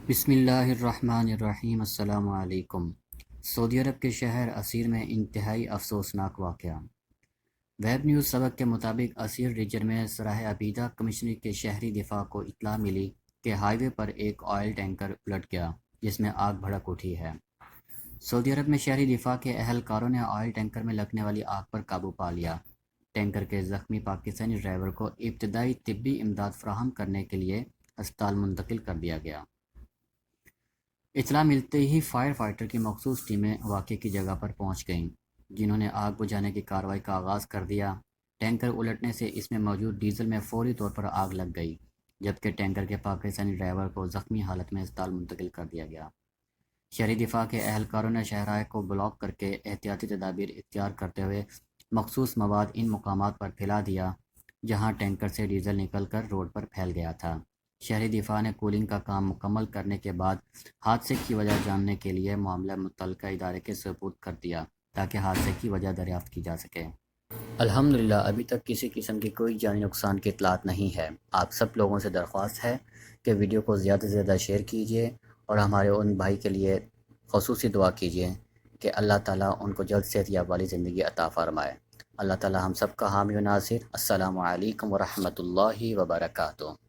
بسم اللہ الرحمن الرحیم۔ السلام علیکم۔ سعودی عرب کے شہر عسیر میں انتہائی افسوسناک واقعہ۔ ویب نیوز سبق کے مطابق عسیر ریجن میں سراہ عبیدہ کمشنری کے شہری دفاع کو اطلاع ملی کہ ہائی وے پر ایک آئل ٹینکر الٹ گیا جس میں آگ بھڑک اٹھی ہے۔ سعودی عرب میں شہری دفاع کے اہلکاروں نے آئل ٹینکر میں لگنے والی آگ پر قابو پا لیا۔ ٹینکر کے زخمی پاکستانی ڈرائیور کو ابتدائی طبی امداد فراہم کرنے کے لیے ہسپتال منتقل کر دیا گیا۔ اطلاع ملتے ہی فائر فائٹر کی مخصوص ٹیمیں واقعے کی جگہ پر پہنچ گئیں، جنہوں نے آگ بجھانے کی کارروائی کا آغاز کر دیا۔ ٹینکر الٹنے سے اس میں موجود ڈیزل میں فوری طور پر آگ لگ گئی، جبکہ ٹینکر کے پاکستانی ڈرائیور کو زخمی حالت میں ہسپتال منتقل کر دیا گیا۔ شہری دفاع کے اہلکاروں نے شاہراہ کو بلاک کرکے احتیاطی تدابیر اختیار کرتے ہوئے مخصوص مواد ان مقامات پر پھیلا دیا جہاں ٹینکر سے ڈیزل نکل کر روڈ پر پھیل گیا تھا۔ شہری دفاع نے کولنگ کا کام مکمل کرنے کے بعد حادثے کی وجہ جاننے کے لیے معاملہ متعلقہ ادارے کے سپرد کر دیا تاکہ حادثے کی وجہ دریافت کی جا سکے۔ الحمدللہ ابھی تک کسی قسم کی کوئی جانی نقصان کی اطلاعات نہیں ہے۔ آپ سب لوگوں سے درخواست ہے کہ ویڈیو کو زیادہ سے زیادہ شیئر کیجیے اور ہمارے ان بھائی کے لیے خصوصی دعا کیجیے کہ اللہ تعالیٰ ان کو جلد صحت یاب والی زندگی عطا فرمائے۔ اللہ تعالیٰ ہم سب کا حامی و ناصر۔ السلام علیکم ورحمۃ اللہ وبرکاتہ۔